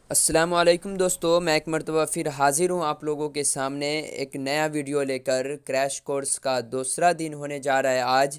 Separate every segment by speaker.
Speaker 1: السلام علیکم دوستو، میں ایک مرتبہ پھر حاضر ہوں آپ لوگوں کے سامنے ایک نیا ویڈیو لے کر۔ کریش کورس کا دوسرا دن ہونے جا رہا ہے آج،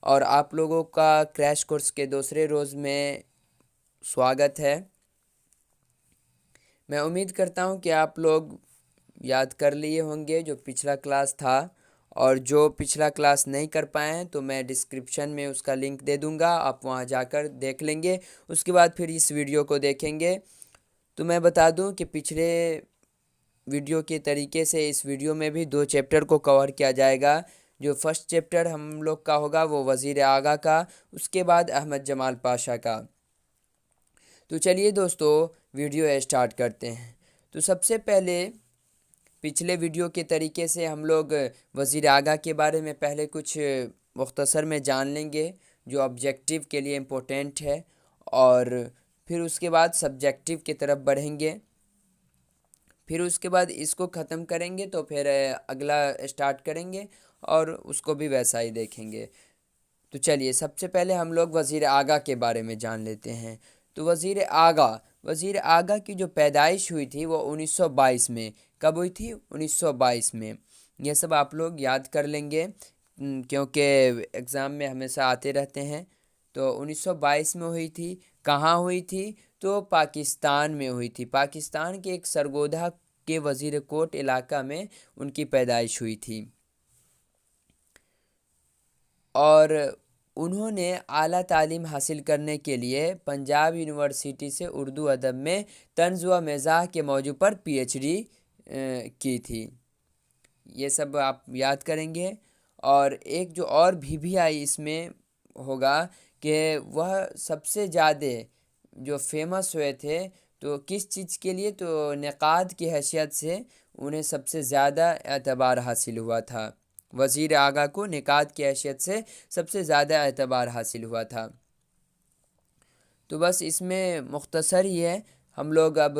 Speaker 1: اور آپ لوگوں کا کریش کورس کے دوسرے روز میں سواگت ہے۔ میں امید کرتا ہوں کہ آپ لوگ یاد کر لیے ہوں گے جو پچھلا کلاس تھا، اور جو پچھلا کلاس نہیں کر پائے ہیں تو میں ڈسکرپشن میں اس کا لنک دے دوں گا، آپ وہاں جا کر دیکھ لیں گے، اس کے بعد پھر اس ویڈیو کو دیکھیں گے۔ تو میں بتا دوں کہ پچھلے ویڈیو کے طریقے سے اس ویڈیو میں بھی 2 چیپٹر کو کور کیا جائے گا۔ جو فرسٹ چیپٹر ہم لوگ کا ہوگا وہ وزیر آغا کا، اس کے بعد احمد جمال پاشا کا۔ تو چلیے دوستو ویڈیو اسٹارٹ کرتے ہیں۔ تو سب سے پہلے پچھلے ویڈیو کے طریقے سے ہم لوگ وزیر اعلیٰ کے بارے میں پہلے کچھ مختصر میں جان لیں گے جو آبجیکٹیو کے لیے امپورٹنٹ ہے، اور پھر اس کے بعد سبجیکٹیو کی طرف بڑھیں گے، پھر اس کے بعد اس کو ختم کریں گے تو پھر اگلا اسٹارٹ کریں گے اور اس کو بھی ویسا ہی دیکھیں گے۔ تو چلیے سب سے پہلے ہم لوگ وزیر اعلیٰ کے بارے میں جان لیتے ہیں۔ تو وزیر اعلیٰ کی جو پیدائش ہوئی تھی وہ 1922 میں۔ کب ہوئی تھی؟ 1922 میں۔ یہ سب آپ لوگ یاد کر لیں گے کیونکہ ایگزام میں ہمیشہ آتے رہتے ہیں۔ تو 1922 میں ہوئی تھی۔ کہاں ہوئی تھی؟ تو پاکستان میں ہوئی تھی۔ پاکستان کے ایک سرگودھا کے وزیر کوٹ علاقہ میں ان کی پیدائش ہوئی تھی، اور انہوں نے اعلیٰ تعلیم حاصل کرنے کے لیے پنجاب یونیورسٹی سے اردو ادب میں طنز و مزاح کے موضوع پر پی ایچ ڈی کی تھی۔ یہ سب آپ یاد کریں گے۔ اور ایک جو اور بھی آئی اس میں ہوگا کہ وہ سب سے زیادہ جو فیمس ہوئے تھے تو کس چیز کے لیے؟ تو نقاد کی حیثیت سے انہیں سب سے زیادہ اعتبار حاصل ہوا تھا۔ وزیر اعلیٰ کو نقاد کی حیثیت سے سب سے زیادہ اعتبار حاصل ہوا تھا۔ تو بس اس میں مختصر ہی ہے۔ ہم لوگ اب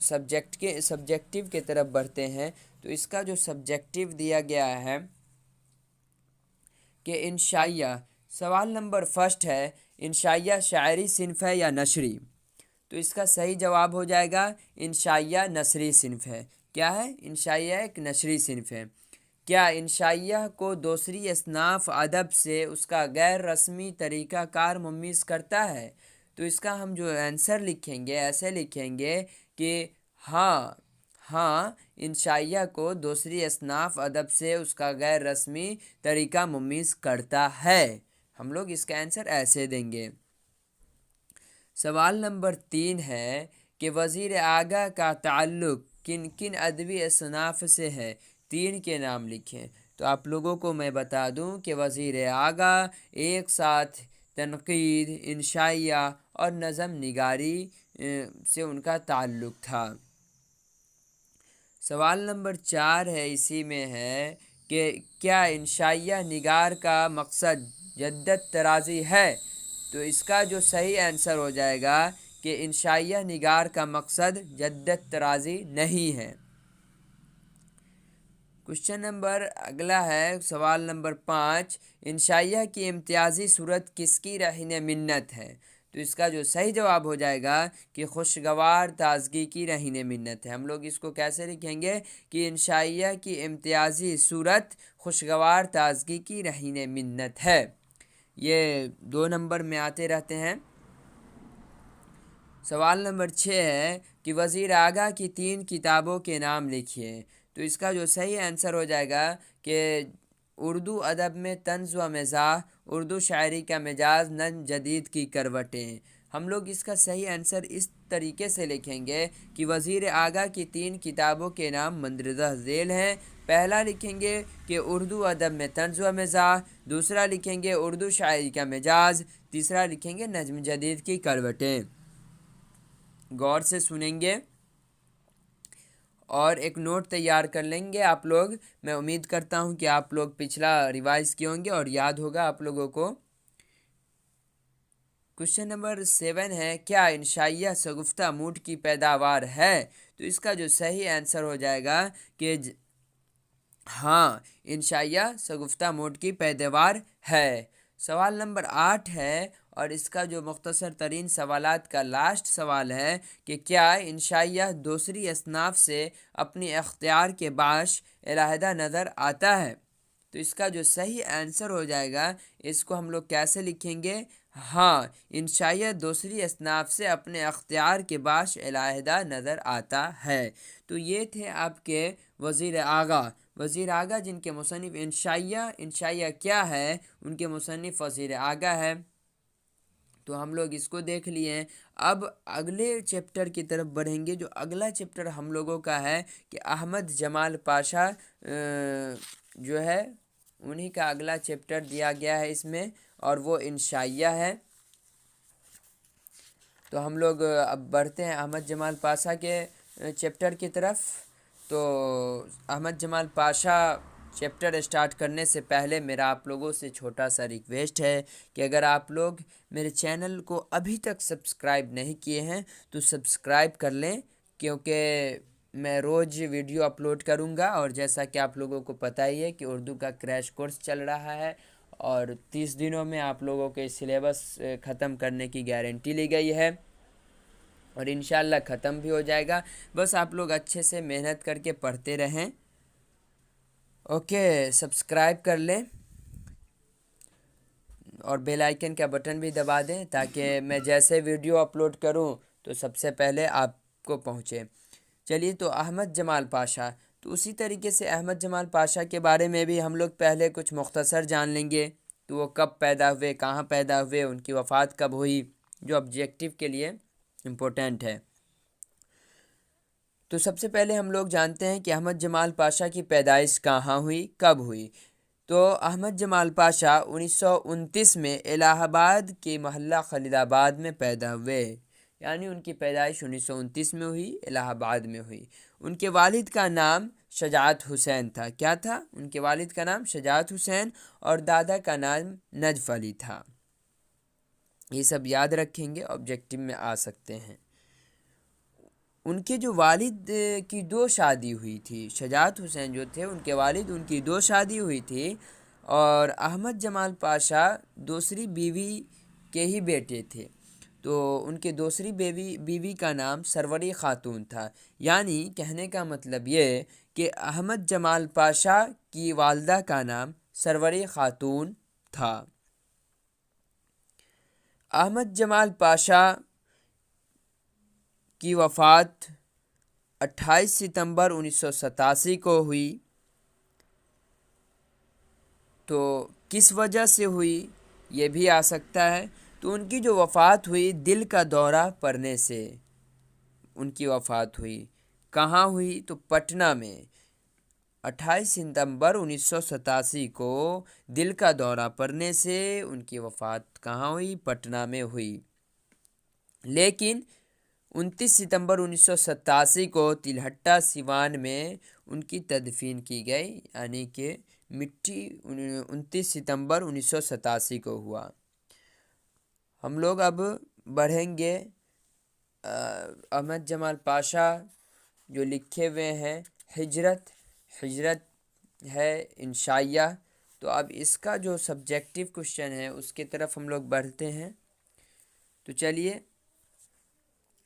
Speaker 1: سبجیکٹیو کے طرف بڑھتے ہیں۔ تو اس کا جو سبجیکٹیو دیا گیا ہے کہ انشائیہ، سوال نمبر فرسٹ ہے، انشائیہ شاعری صنف ہے یا نثری؟ تو اس کا صحیح جواب ہو جائے گا انشائیہ نثری صنف ہے۔ کیا ہے؟ انشائیہ ایک نثری صنف ہے۔ کیا انشائیہ کو دوسری اصناف ادب سے اس کا غیر رسمی طریقہ کار ممیز کرتا ہے؟ تو اس کا ہم جو آنسر لکھیں گے ایسے لکھیں گے کہ ہاں انشائیہ کو دوسری اصناف ادب سے اس کا غیر رسمی طریقہ ممیز کرتا ہے۔ ہم لوگ اس کا آنسر ایسے دیں گے۔ سوال نمبر 3 ہے کہ وزیر اعلیٰ کا تعلق کن کن ادبی اصناف سے ہے؟ 3 کے نام لکھیں۔ تو آپ لوگوں کو میں بتا دوں کہ وزیر اعلیٰ ایک ساتھ تنقید، انشائیہ اور نظم نگاری سے ان کا تعلق تھا۔ سوال نمبر 4 ہے، اسی میں ہے کہ کیا انشائیہ نگار کا مقصد جدت طرازی ہے؟ تو اس کا جو صحیح آنسر ہو جائے گا کہ انشائیہ نگار کا مقصد جدت طرازی نہیں ہے۔ کوشچن نمبر اگلا ہے، سوال نمبر 5، انشائیہ کی امتیازی صورت کس کی رہن منت ہے؟ تو اس کا جو صحیح جواب ہو جائے گا کہ خوشگوار تازگی کی رہن منت ہے۔ ہم لوگ اس کو کیسے لکھیں گے کہ انشائیہ کی امتیازی صورت خوشگوار تازگی کی رہن منت ہے۔ یہ 2 نمبر میں آتے رہتے ہیں۔ سوال نمبر 6 ہے کہ وزیر اعلیٰ کی 3 کتابوں کے نام لکھیے۔ تو اس کا جو صحیح آنسر ہو جائے گا کہ اردو ادب میں طنز و مزاح، اردو شاعری کا مزاج، نظم جدید کی کروٹیں۔ ہم لوگ اس کا صحیح آنسر اس طریقے سے لکھیں گے کہ وزیر اعلیٰ کی 3 کتابوں کے نام مندرجہ ذیل ہیں۔ پہلا لکھیں گے کہ اردو ادب میں طنز و مزاح، دوسرا لکھیں گے اردو شاعری کا مزاج، تیسرا لکھیں گے نظم جدید کی کروٹیں۔ غور سے سنیں گے اور ایک نوٹ تیار کر لیں گے آپ لوگ۔ میں امید کرتا ہوں کہ آپ لوگ پچھلا ریوائز کیے ہوں گے اور یاد ہوگا آپ لوگوں کو۔ کوشچن نمبر 7 ہے، کیا انشائیہ شگفتہ موڈ کی پیداوار ہے؟ تو اس کا جو صحیح آنسر ہو جائے گا کہ ہاں انشائیہ شگفتہ موڈ کی پیداوار ہے۔ سوال نمبر 8 ہے، اور اس کا جو مختصر ترین سوالات کا لاسٹ سوال ہے کہ کیا انشائیہ دوسری اصناف سے اپنی اختیار کے باعث علیحدہ نظر آتا ہے؟ تو اس کا جو صحیح آنسر ہو جائے گا، اس کو ہم لوگ کیسے لکھیں گے؟ ہاں، انشائیہ دوسری اصناف سے اپنے اختیار کے باعث علیحدہ نظر آتا ہے۔ تو یہ تھے آپ کے وزیر اعلیٰ جن کے مصنف انشائیہ کیا ہے، ان کے مصنف وزیر اعلیٰ ہے۔ تو ہم لوگ اس کو دیکھ لیے۔ اب اگلے چیپٹر کی طرف بڑھیں گے۔ جو اگلا چیپٹر ہم لوگوں کا ہے کہ احمد جمال پاشا جو ہے انہی کا اگلا چیپٹر دیا گیا ہے اس میں، اور وہ انشائیہ ہے۔ تو ہم لوگ اب بڑھتے ہیں احمد جمال پاشا کے چیپٹر کی طرف۔ تو احمد جمال پاشا چیپٹر اسٹارٹ کرنے سے پہلے میرا آپ لوگوں سے چھوٹا سا ریکویسٹ ہے کہ اگر آپ لوگ میرے چینل کو ابھی تک سبسکرائب نہیں کیے ہیں تو سبسکرائب کر لیں، کیونکہ میں روز ویڈیو اپلوڈ کروں گا، اور جیسا کہ آپ لوگوں کو پتہ ہی ہے کہ اردو کا کریش کورس چل رہا ہے، اور 30 دنوں میں آپ لوگوں کے سلیبس ختم کرنے کی گارنٹی لی گئی ہے، اور انشاءاللہ ختم بھی ہو جائے گا۔ بس آپ لوگ اچھے سے محنت کر کے پڑھتے رہیں۔ اوکے، سبسکرائب کر لیں اور بیل آئیکن کا بٹن بھی دبا دیں تاکہ میں جیسے ویڈیو اپلوڈ کروں تو سب سے پہلے آپ کو پہنچے۔ چلیے، تو احمد جمال پاشا، تو اسی طریقے سے احمد جمال پاشا کے بارے میں بھی ہم لوگ پہلے کچھ مختصر جان لیں گے۔ تو وہ کب پیدا ہوئے، کہاں پیدا ہوئے، ان کی وفات کب ہوئی، جو آبجیکٹیو کے لیے امپورٹنٹ ہے۔ تو سب سے پہلے ہم لوگ جانتے ہیں کہ احمد جمال پاشا کی پیدائش کہاں ہوئی، کب ہوئی۔ تو احمد جمال پاشا 1929 میں الہ آباد کے محلہ خلیل آباد میں پیدا ہوئے، یعنی ان کی پیدائش 1929 میں ہوئی، الہ آباد میں ہوئی۔ ان کے والد کا نام شجاعت حسین تھا۔ کیا تھا؟ ان کے والد کا نام شجاعت حسین، اور دادا کا نام نجف علی تھا۔ یہ سب یاد رکھیں گے، آبجیکٹیو میں آ سکتے ہیں۔ ان کے جو والد کی 2 شادی ہوئی تھی، شجاعت حسین جو تھے ان کے والد، ان کی 2 شادی ہوئی تھی، اور احمد جمال پاشا دوسری بیوی کے ہی بیٹے تھے۔ تو ان کے دوسری بیوی کا نام سروری خاتون تھا، یعنی کہنے کا مطلب یہ کہ احمد جمال پاشا کی والدہ کا نام سروری خاتون تھا۔ احمد جمال پاشا کی وفات 28 ستمبر 1987 کو ہوئی۔ تو کس وجہ سے ہوئی یہ بھی آ سکتا ہے۔ تو ان کی جو وفات ہوئی دل کا دورہ پڑنے سے ان کی وفات ہوئی۔ کہاں ہوئی؟ تو پٹنہ میں 28 ستمبر 1987 کو دل کا دورہ پڑنے سے ان کی وفات کہاں ہوئی؟ پٹنہ میں ہوئی۔ لیکن 29 ستمبر 1987 کو تلہٹہ سیوان میں ان کی تدفین کی گئی، یعنی کہ مٹی 29 ستمبر 1987 کو ہوا۔ ہم لوگ اب بڑھیں گے احمد جمال پاشا جو لکھے ہوئے ہیں ہجرت ہے انشائیہ۔ تو اب اس کا جو سبجیکٹیو کوشچن ہے اس کی طرف ہم لوگ بڑھتے ہیں۔ تو چلیے،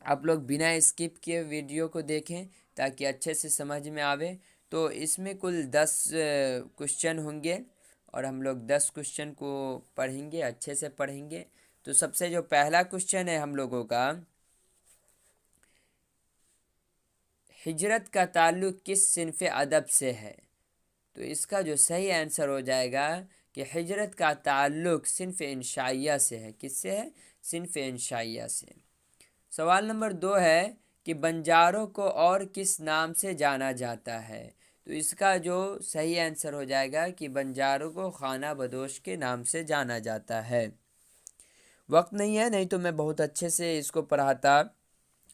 Speaker 1: آپ لوگ بنا اسکپ کیے ویڈیو کو دیکھیں تاکہ اچھے سے سمجھ میں آوے۔ تو اس میں کل 10 کوشچن ہوں گے، اور ہم لوگ 10 کوشچن کو پڑھیں گے، اچھے سے پڑھیں گے۔ تو سب سے جو پہلا کوشچن ہے ہم لوگوں کا، ہجرت کا تعلق کس صنف ادب سے ہے؟ تو اس کا جو صحیح آنسر ہو جائے گا کہ ہجرت کا تعلق صنف انشائیہ سے ہے۔ کس سے ہے؟ صنف انشائیہ سے۔ سوال نمبر 2 ہے کہ بنجاروں کو اور کس نام سے جانا جاتا ہے؟ تو اس کا جو صحیح آنسر ہو جائے گا کہ بنجاروں کو خانہ بدوش کے نام سے جانا جاتا ہے۔ وقت نہیں ہے، نہیں تو میں بہت اچھے سے اس کو پڑھاتا۔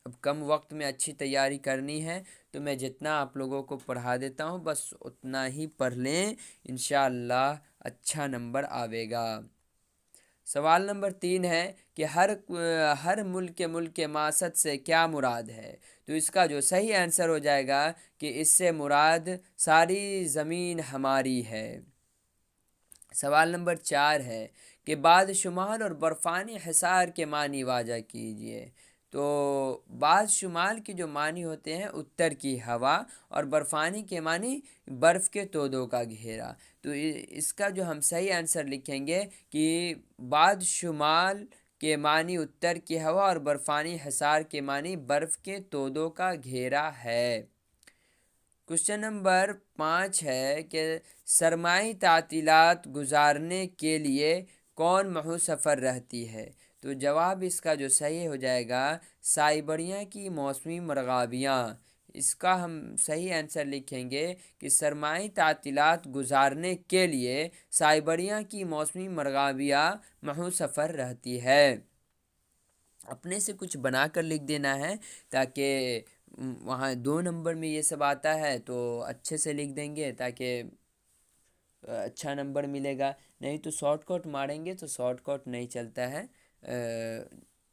Speaker 1: اب کم وقت میں اچھی تیاری کرنی ہے تو میں جتنا آپ لوگوں کو پڑھا دیتا ہوں بس اتنا ہی پڑھ لیں، انشاءاللہ اچھا نمبر آوے گا۔ سوال نمبر 3 ہے کہ ہر ملک ماسد سے کیا مراد ہے؟ تو اس کا جو صحیح آنسر ہو جائے گا کہ اس سے مراد ساری زمین ہماری ہے۔ سوال نمبر 4 ہے کہ بعد شمال اور برفانی حصار کے معنی واضح کیجیے۔ تو بعد شمال کے جو معنی ہوتے ہیں اتر کی ہوا، اور برفانی کے معنی برف کے تودوں کا گھیرا۔ تو اس کا جو ہم صحیح آنسر لکھیں گے کہ بعد شمال کے معنی اتر کی ہوا اور برفانی حصار کے معنی برف کے تودوں کا گھیرا ہے۔ کوشچن نمبر 5 ہے کہ سرمائی تعطیلات گزارنے کے لیے کون محو سفر رہتی ہے؟ تو جواب اس کا جو صحیح ہو جائے گا سائبریاں کی موسمی مرغابیاں۔ اس کا ہم صحیح آنسر لکھیں گے کہ سرمائی تعطیلات گزارنے کے لیے سائبریاں کی موسمی مرغابیاں محو سفر رہتی ہے۔ اپنے سے کچھ بنا کر لکھ دینا ہے تاکہ وہاں 2 نمبر میں یہ سب آتا ہے تو اچھے سے لکھ دیں گے تاکہ اچھا نمبر ملے گا، نہیں تو شارٹ کٹ ماریں گے تو شارٹ کٹ نہیں چلتا ہے۔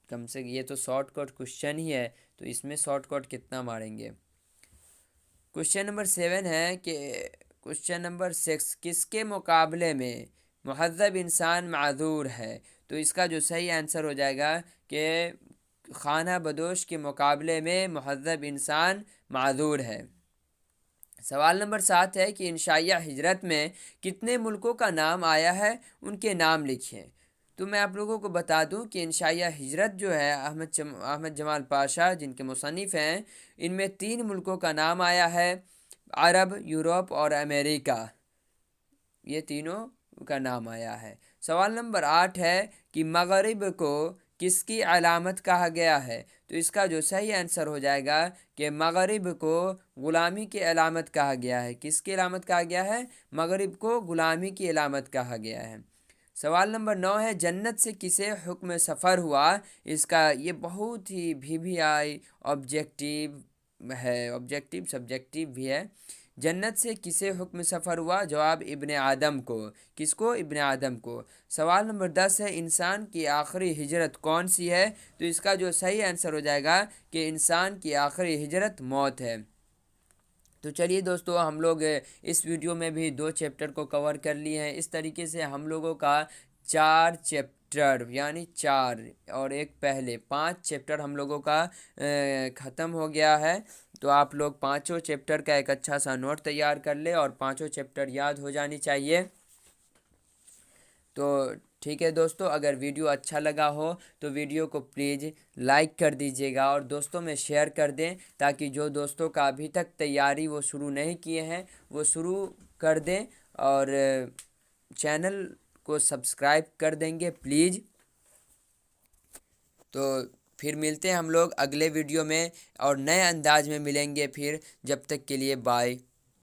Speaker 1: کم سے یہ تو شارٹ کٹ کوشچن ہی ہے تو اس میں شارٹ کٹ کتنا ماریں گے۔ کوشچن نمبر 7 ہے کہ کوشچن نمبر 6 کس کے مقابلے میں مہذب انسان معذور ہے؟ تو اس کا جو صحیح آنسر ہو جائے گا کہ خانہ بدوش کے مقابلے میں مہذب انسان معذور ہے۔ سوال نمبر 7 ہے کہ انشائیہ ہجرت میں کتنے ملکوں کا نام آیا ہے؟ ان کے نام لکھیں۔ تو میں آپ لوگوں کو بتا دوں کہ انشائیہ ہجرت جو ہے احمد جمال پاشا جن کے مصنف ہیں، ان میں 3 ملکوں کا نام آیا ہے، عرب، یورپ اور امریکہ، یہ تینوں کا نام آیا ہے۔ سوال نمبر 8 ہے کہ مغرب کو کس کی علامت کہا گیا ہے؟ تو اس کا جو صحیح آنسر ہو جائے گا کہ مغرب کو غلامی کی علامت کہا گیا ہے۔ کس کی علامت کہا گیا ہے؟ مغرب کو غلامی کی علامت کہا گیا ہے۔ سوال نمبر 9 ہے جنت سے کسے حکم سفر ہوا؟ اس کا یہ بہت ہی بھی آئی آبجیکٹیو ہے، آبجیکٹیو سبجیکٹیو بھی ہے۔ جنت سے کسے حکم سفر ہوا؟ جواب ابن آدم کو۔ کس کو؟ ابن آدم کو۔ سوال نمبر 10 ہے انسان کی آخری ہجرت کون سی ہے؟ تو اس کا جو صحیح آنسر ہو جائے گا کہ انسان کی آخری ہجرت موت ہے۔ تو چلیے دوستو، ہم لوگ اس ویڈیو میں بھی 2 چیپٹر کو کور کر لیے ہیں۔ اس طریقے سے ہم لوگوں کا 4 چیپٹر یعنی 4 اور ایک پہلے 5 چیپٹر ہم لوگوں کا ختم ہو گیا ہے۔ تو آپ لوگ 5 چیپٹر کا ایک اچھا سا نوٹ تیار کر لے اور 5 چیپٹر یاد ہو جانی چاہیے۔ تو ٹھیک ہے دوستو، اگر ویڈیو اچھا لگا ہو تو ویڈیو کو پلیز لائک کر دیجیے گا اور دوستوں میں شیئر کر دیں تاکہ جو دوستوں کا ابھی تک تیاری وہ شروع نہیں کیے ہیں وہ شروع کر دیں، اور چینل کو سبسکرائب کر دیں گے پلیز۔ تو پھر ملتے ہیں ہم لوگ اگلے ویڈیو میں اور نئے انداز میں ملیں گے پھر، جب تک کے لیے بائے۔